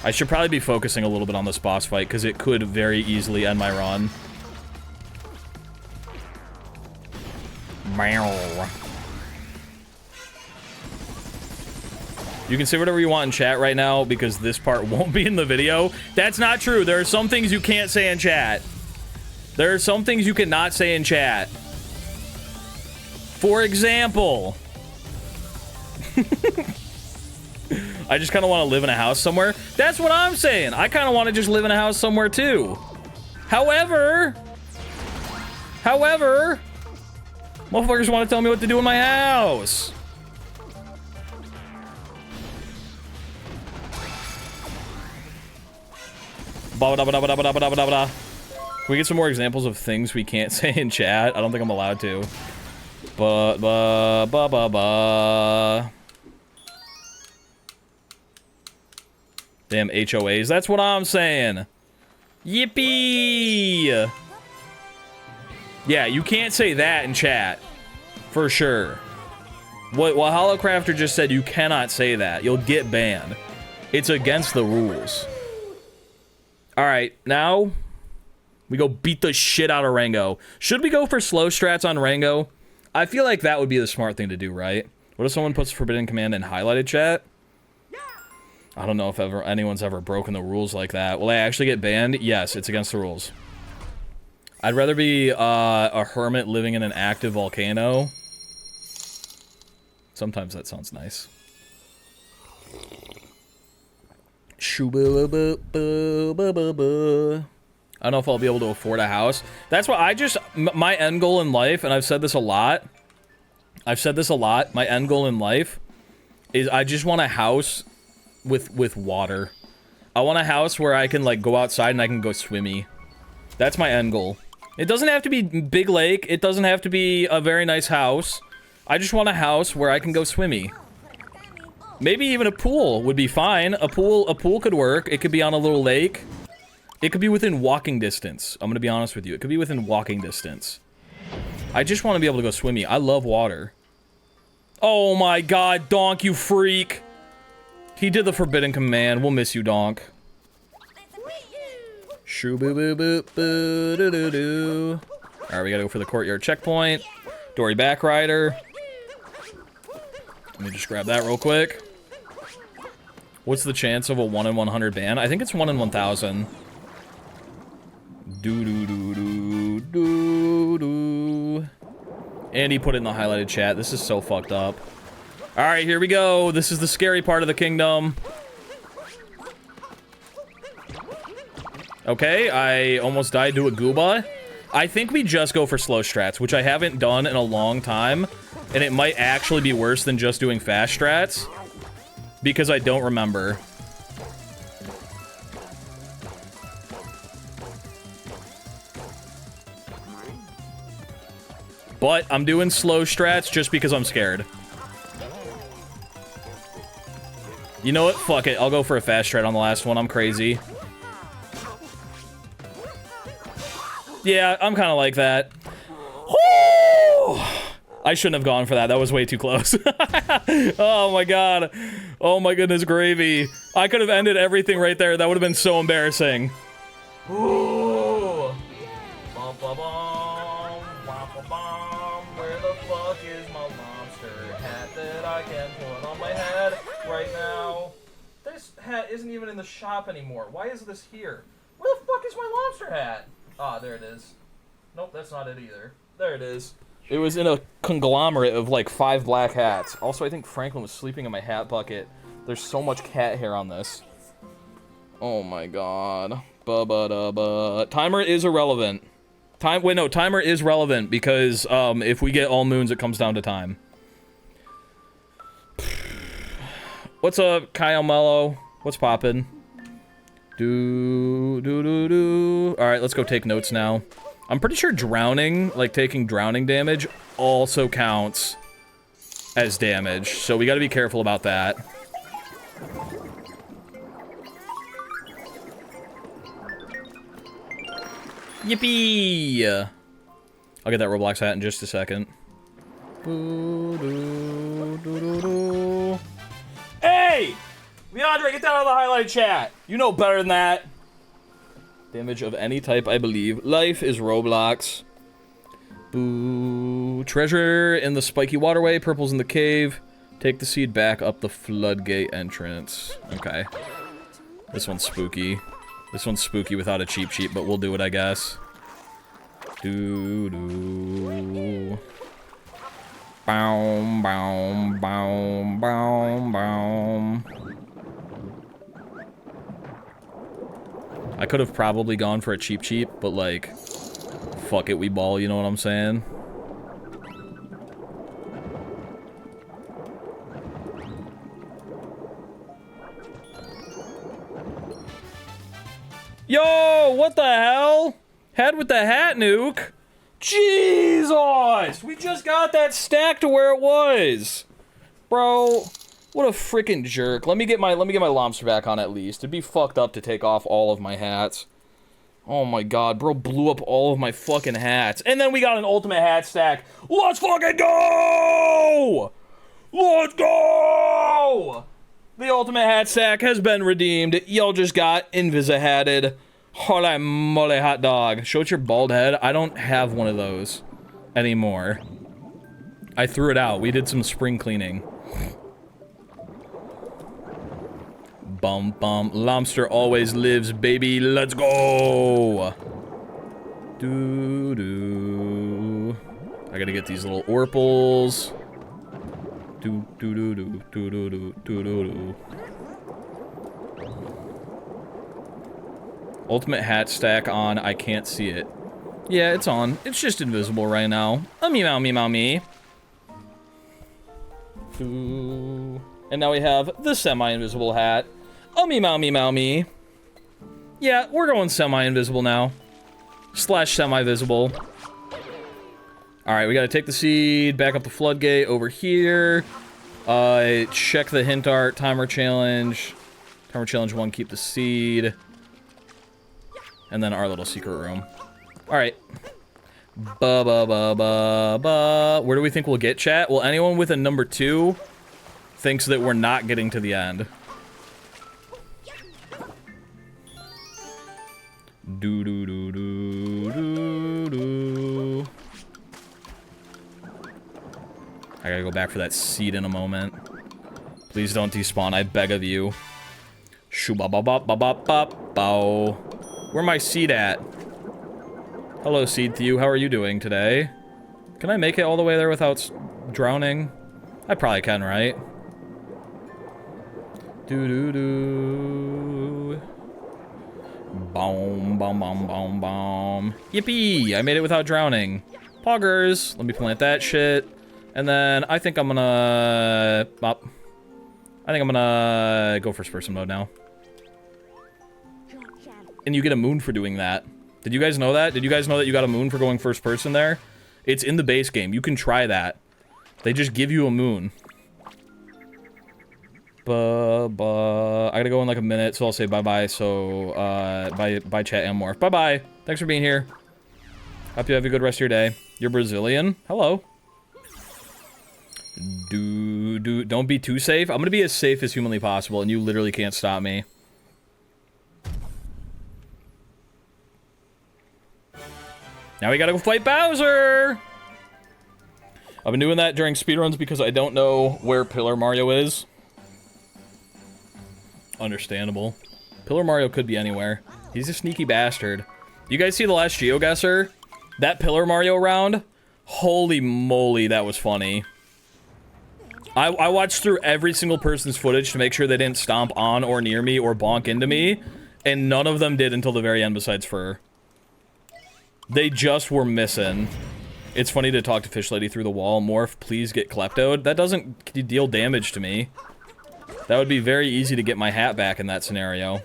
A: I should probably be focusing a little bit on this boss fight because it could very easily end my run. You can say whatever you want in chat right now because this part won't be in the video. That's not true. There are some things you can't say in chat. There are some things you cannot say in chat. For example, I just kind of want to live in a house somewhere. That's what I'm saying. I kind of want to just live in a house somewhere too. However, motherfuckers want to tell me what to do in my house. Can we get some more examples of things we can't say in chat? I don't think I'm allowed to. Damn HOAs. That's what I'm saying. Yippee! Yeah, you can't say that in chat. For sure. What Holocrafter just said, you cannot say that. You'll get banned. It's against the rules. Alright, now we go beat the shit out of Rango. Should we go for slow strats on Rango? I feel like that would be the smart thing to do, right? What if someone puts Forbidden Command in highlighted chat? I don't know if anyone's ever broken the rules like that. Will I actually get banned? Yes, it's against the rules. I'd rather be a hermit living in an active volcano. Sometimes that sounds nice. I don't know if I'll be able to afford a house. That's why my end goal in life, and I've said this a lot. My end goal in life is I just want a house with water. I want a house where I can, like, go outside and I can go swimmy. That's my end goal. It doesn't have to be big lake. It doesn't have to be a very nice house. I just want a house where I can go swimmy. Maybe even a pool would be fine. A pool could work. It could be on a little lake. It could be within walking distance. I'm gonna be honest with you. It could be within walking distance. I just want to be able to go swimmy. I love water. Oh my god, Donk, you freak. He did the Forbidden Command. We'll miss you, Donk. Shoo-boo-boo-boo-boo-doo-doo-doo. Alright, we gotta go for the courtyard checkpoint. Dory Backrider. Let me just grab that real quick. What's the chance of a 1 in 100 ban? I think it's 1 in 1,000. Do-do-do-do-do-do. And he put it in the highlighted chat. This is so fucked up. Alright, here we go. This is the scary part of the kingdom. Okay, I almost died to a Gooba. I think we just go for slow strats, which I haven't done in a long time. And it might actually be worse than just doing fast strats. Because I don't remember. But I'm doing slow strats just because I'm scared. You know what? Fuck it. I'll go for a fast strat on the last one. I'm crazy. Yeah, I'm kind of like that. Woo! I shouldn't have gone for that. That was way too close. Oh my god. Oh my goodness gravy. I could have ended everything right there. That would have been so embarrassing. Ooh. Bum, bum, bum. Bum, bum, bum. Where the fuck is my monster hat that I can put on my head right now? This hat isn't even in the shop anymore. Why is this here? Where the fuck is my monster hat? Ah, there it is. Nope, that's not it either. There it is. It was in a conglomerate of like 5 black hats. Also, I think Franklin was sleeping in my hat bucket. There's so much cat hair on this. Oh my god. Ba-ba-da-ba. Timer is irrelevant. Timer is relevant because if we get all moons, it comes down to time. What's up, Kyle Mello? What's poppin'? Alright, let's go take notes now. I'm pretty sure drowning, like taking drowning damage, also counts as damage. So we gotta be careful about that. Yippee! I'll get that Roblox hat in just a second. Hey! Leandre, get that out of the highlight chat! You know better than that. Damage of any type, I believe. Life is Roblox. Boo. Treasure in the spiky waterway. Purple's in the cave. Take the seed back up the floodgate entrance. Okay. This one's spooky. This one's spooky without a cheap sheet, but we'll do it, I guess. Doo-doo. Boom, boom, boom, boom, boom. I could have probably gone for a cheap, but like, fuck it, we ball, you know what I'm saying? Yo, what the hell? Head with the hat nuke? Jesus! We just got that stack to where it was. Bro, what a freaking jerk. Let me get my lobster back on at least. It'd be fucked up to take off all of my hats. Oh my god, bro blew up all of my fucking hats. And then we got an ultimate hat stack. Let's fucking go! Let's go! The ultimate hat stack has been redeemed. Y'all just got Invisa-hatted. Holy moly hot dog. Show it your bald head. I don't have one of those anymore. I threw it out. We did some spring cleaning. Bum bum. Lobster always lives, baby. Let's go. Doo doo. I gotta get these little orpals. Doo doo doo doo doo doo doo doo doo. Ultimate hat stack on. I can't see it. Yeah, it's on. It's just invisible right now. Me. Ooh. And now we have the semi-invisible hat. Me. Yeah, we're going semi-invisible now. / semi-visible. Alright, we gotta take the seed, back up the floodgate over here. Check the hint art, timer challenge. Timer challenge 1, keep the seed. And then our little secret room. Alright. Where do we think we'll get, chat? Well, anyone with a number 2 thinks that we're not getting to the end. I gotta go back for that seed in a moment. Please don't despawn, I beg of you. Shoo-ba-ba-ba-ba-ba-ba-bow. Where my seed at? Hello, Seed Thew. How are you doing today? Can I make it all the way there without drowning? I probably can, right? Doo-doo-doo. Boom, boom, boom, boom, boom. Yippee! I made it without drowning. Poggers. Let me plant that shit. And then I think I'm gonna... I think I'm gonna go first person mode now. And you get a moon for doing that. Did you guys know that? Did you guys know that you got a moon for going first person there? It's in the base game. You can try that. They just give you a moon. I gotta go in like a minute, so I'll say bye-bye. So, bye chat and morph. Bye-bye. Thanks for being here. Hope you have a good rest of your day. You're Brazilian? Hello. Don't be too safe. I'm gonna be as safe as humanly possible, and you literally can't stop me. Now we gotta go fight Bowser! I've been doing that during speedruns because I don't know where Pillar Mario is. Understandable. Pillar Mario could be anywhere. He's a sneaky bastard. You guys see the last GeoGuessr? That Pillar Mario round Holy moly, that was funny. I watched through every single person's footage to make sure they didn't stomp on or near me or bonk into me, and none of them did until the very end besides Fur. They just were missing. It's funny to talk to Fish Lady through the wall. Morph, please get kleptoed. That doesn't deal damage to me. That would be very easy to get my hat back in that scenario.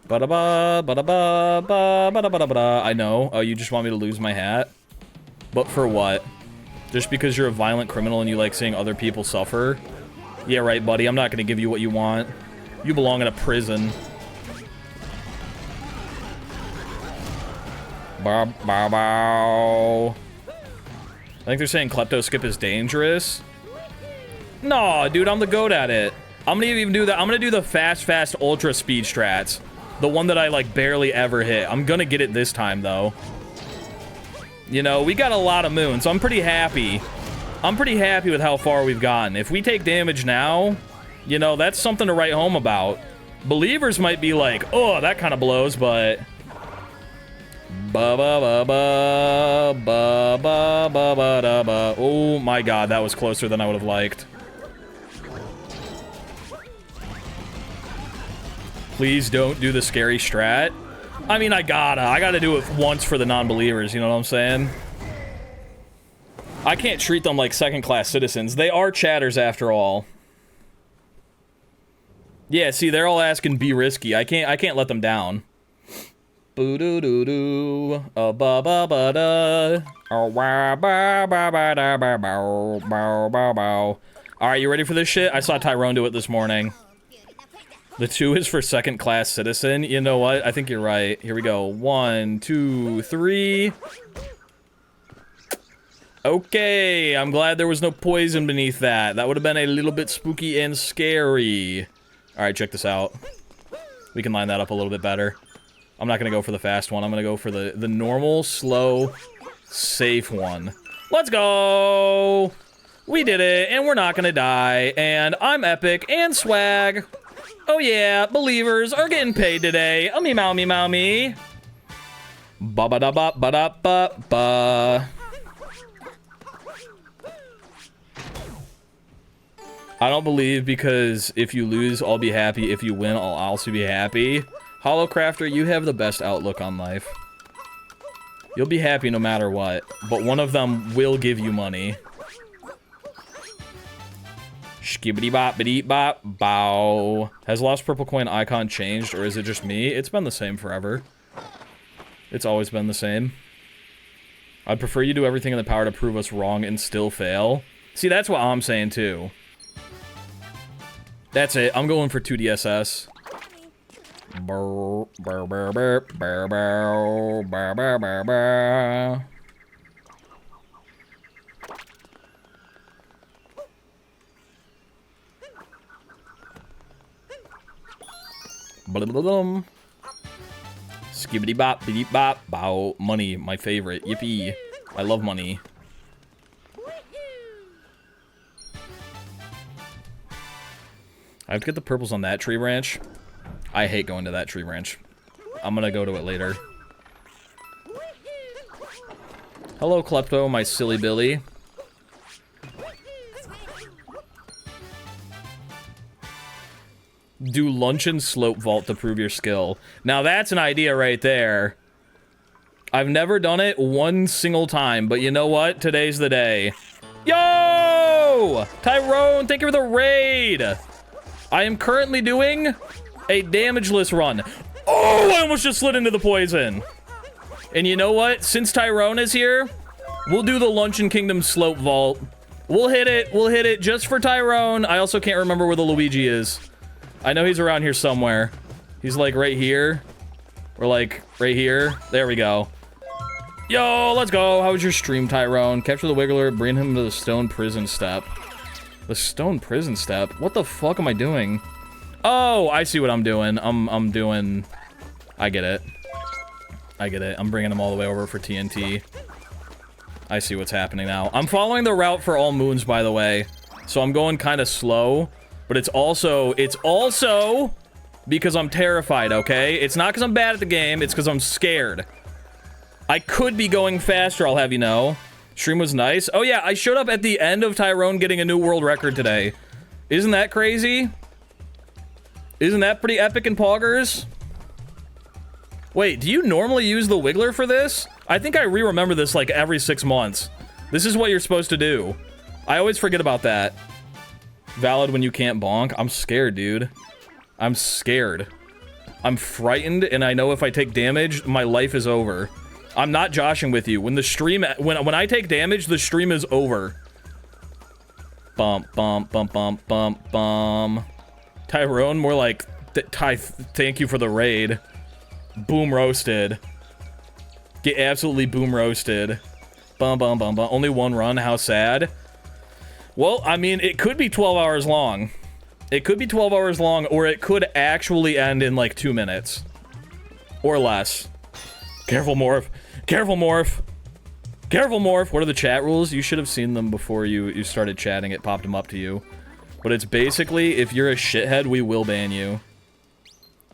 A: Ba-da-ba, ba-da-ba, ba-da-ba-da-ba-da. I know. Oh, you just want me to lose my hat? But for what? Just because you're a violent criminal and you like seeing other people suffer? Yeah, right, buddy. I'm not gonna give you what you want. You belong in a prison. Bow, bow, bow. I think they're saying klepto skip is dangerous. No, dude, I'm the goat at it. I'm gonna even do that. I'm gonna do the fast ultra speed strats. The one that I like barely ever hit. I'm gonna get it this time though. You know, we got a lot of moons, so I'm pretty happy. I'm pretty happy with how far we've gotten. If we take damage now, you know, that's something to write home about. Believers might be like, oh, that kind of blows, but... Ba-ba-ba-ba, oh my god, that was closer than I would have liked. Please don't do the scary strat. I mean, I gotta do it once for the non-believers, you know what I'm saying? I can't treat them like second-class citizens. They are chatters after all. Yeah, see, they're all asking be risky. I can't let them down. Boo-doo-doo-doo. Ba-ba-ba-da. Ba-ba-ba-ba-da-ba-bow. Alright, you ready for this shit? I saw Tyrone do it this morning. The 2 is for second-class citizen. You know what? I think you're right. Here we go. 1, 2, 3. Okay, I'm glad there was no poison beneath that. That would have been a little bit spooky and scary. Alright, check this out. We can line that up a little bit better. I'm not gonna go for the fast one. I'm gonna go for the normal, slow, safe one. Let's go! We did it, and we're not gonna die. And I'm epic and swag. Oh yeah, believers are getting paid today. Me mow me mow me. Ba ba da ba ba da ba ba. I don't believe because if you lose, I'll be happy. If you win, I'll also be happy. Hollowcrafter, you have the best outlook on life. You'll be happy no matter what, but one of them will give you money. Skibbity bop biddy bop bow. Has Lost Purple Coin icon changed, or is it just me? It's been the same forever. It's always been the same. I'd prefer you do everything in the power to prove us wrong and still fail. See, that's what I'm saying too. That's it. I'm going for 2DSS. Burr, burr, burr, burr, burr, burr, burr, burr, burr, burr. Skibbity bop, biddy bop, bow. Money, my favorite. Yippee. I love money. I have to get the purples on that tree branch. I hate going to that tree branch. I'm gonna go to it later. Hello, Klepto, my silly Billy. Do Luncheon Slope Vault to prove your skill. Now that's an idea right there. I've never done it one single time, but you know what? Today's the day. Yo! Tyrone, thank you for the raid! I am currently doing a damageless run. Oh, I almost just slid into the poison. And you know what? Since Tyrone is here, we'll do the Luncheon Kingdom Slope Vault. We'll hit it just for Tyrone. I also can't remember where the Luigi is. I know he's around here somewhere. He's like right here. Or like right here. There we go. Yo, let's go. How was your stream, Tyrone? Capture the Wiggler, bring him to the stone prison step. The stone prison step? What the fuck am I doing? Oh, I see what I'm doing. I'm doing... I get it. I get it. I'm bringing him all the way over for TNT. I see what's happening now. I'm following the route for all moons, by the way. So I'm going kind of slow. But it's also because I'm terrified, okay? It's not because I'm bad at the game, it's because I'm scared. I could be going faster, I'll have you know. Stream was nice. Oh yeah, I showed up at the end of Tyrone getting a new world record today. Isn't that crazy? Isn't that pretty epic in poggers? Wait, do you normally use the Wiggler for this? I think I re-remember this like every 6 months. This is what you're supposed to do. I always forget about that. Valid when you can't bonk. I'm scared, dude. I'm scared. I'm frightened, and I know if I take damage, my life is over. I'm not joshing with you. When the stream, when I take damage, the stream is over. Bump, bump, bump, bump, bump, bump. Tyrone, more like, thank you for the raid. Boom roasted. Get absolutely boom roasted. Bum, bum, bum, bum. Only one run, how sad. Well, I mean, it could be 12 hours long. It could be 12 hours long, or it could actually end in like 2 minutes. Or less. Careful, Morph. Careful, Morph. Careful, Morph. What are the chat rules? You should have seen them before you started chatting. It popped them up to you. But it's basically, if you're a shithead, we will ban you.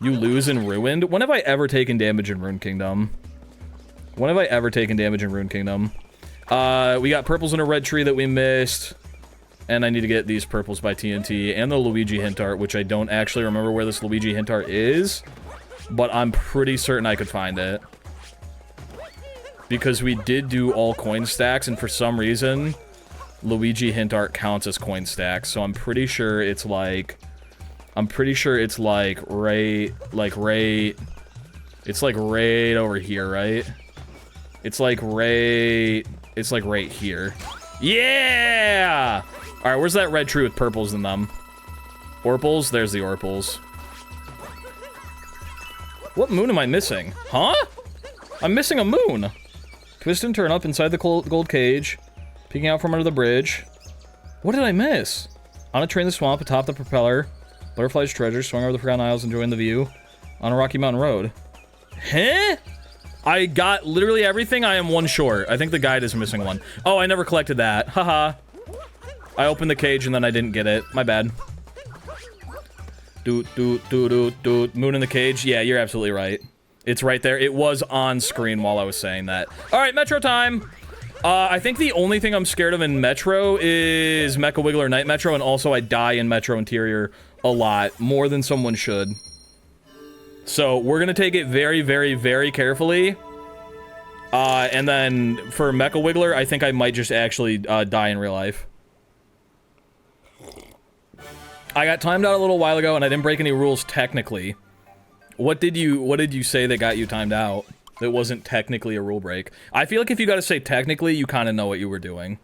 A: You lose in Ruined? When have I ever taken damage in Rune Kingdom? When have I ever taken damage in Rune Kingdom? We got purples in a red tree that we missed. And I need to get these purples by TNT. And the Luigi hint art, which I don't actually remember where this Luigi hint art is. But I'm pretty certain I could find it. Because we did do all coin stacks, and for some reason, Luigi hint art counts as coin stacks. So I'm pretty sure it's like... right... It's like right over here, right? It's like right here. Yeah! Alright, where's that red tree with purples in them? Orpals? There's the Orpals. What moon am I missing? Huh? I'm missing a moon. Twist and turn up inside the gold cage. Peeking out from under the bridge. What did I miss? On a train in the swamp atop the propeller. Butterfly's treasure. Swung over the Forgotten Isles enjoying the view. On a Rocky Mountain Road. Huh? I got literally everything. I am one short. I think the guide is missing one. Oh, I never collected that. Haha. I opened the cage and then I didn't get it. My bad. Doot, doot, doot, doot, doot. Moon in the cage. Yeah, you're absolutely right. It's right there. It was on screen while I was saying that. Alright, Metro time! I think the only thing I'm scared of in Metro is Mecha Wiggler Night Metro, and also I die in Metro Interior a lot. More than someone should. So, we're gonna take it very, very, very carefully. And then, for Mecha Wiggler, I think I might just actually die in real life. I got timed out a little while ago, and I didn't break any rules technically. What did you say that got you timed out? That wasn't technically a rule break. I feel like if you gotta say technically, you kind of know what you were doing.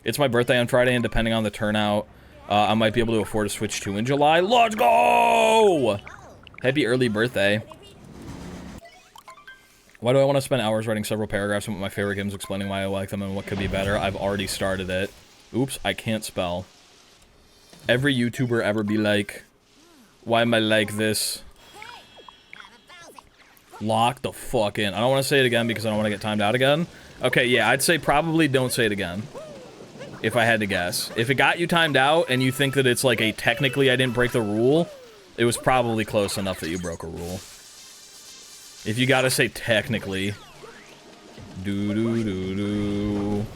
A: It's my birthday on Friday, and depending on the turnout, I might be able to afford a Switch 2 in July. Let's go! Happy early birthday. Why do I want to spend hours writing several paragraphs about my favorite games, explaining why I like them and what could be better? I've already started it. Oops, I can't spell. Every YouTuber ever be like, why am I like this? Lock the fuck in. I don't want to say it again because I don't want to get timed out again. Okay, yeah, I'd say probably don't say it again. If I had to guess. If it got you timed out and you think that it's like a technically I didn't break the rule, it was probably close enough that you broke a rule. If you gotta say technically. Do-do-do-do.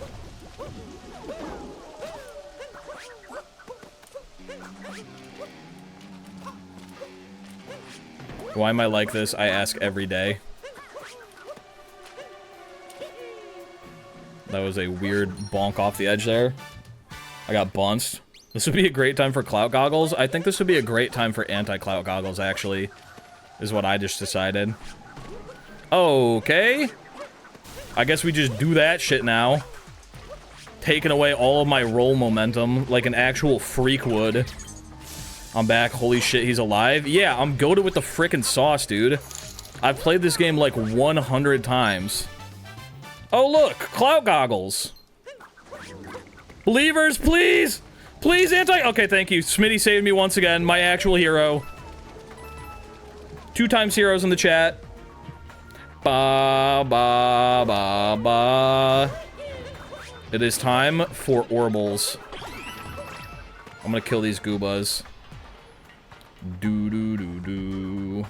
A: Why am I like this? I ask every day. That was a weird bonk off the edge there. I got bounced. This would be a great time for clout goggles. I think this would be a great time for anti-clout goggles, actually. Is what I just decided. Okay. I guess we just do that shit now. Taking away all of my roll momentum like an actual freak would. I'm back. Holy shit, he's alive. Yeah, I'm goated with the frickin' sauce, dude. I've played this game like 100 times. Oh, look. Clout goggles. Believers, please! Please, anti- Okay, thank you. Smitty saved me once again. My actual hero. 2 times heroes in the chat. Ba, ba, ba, ba. It is time for Orbles. I'm gonna kill these goobas. Do do do do.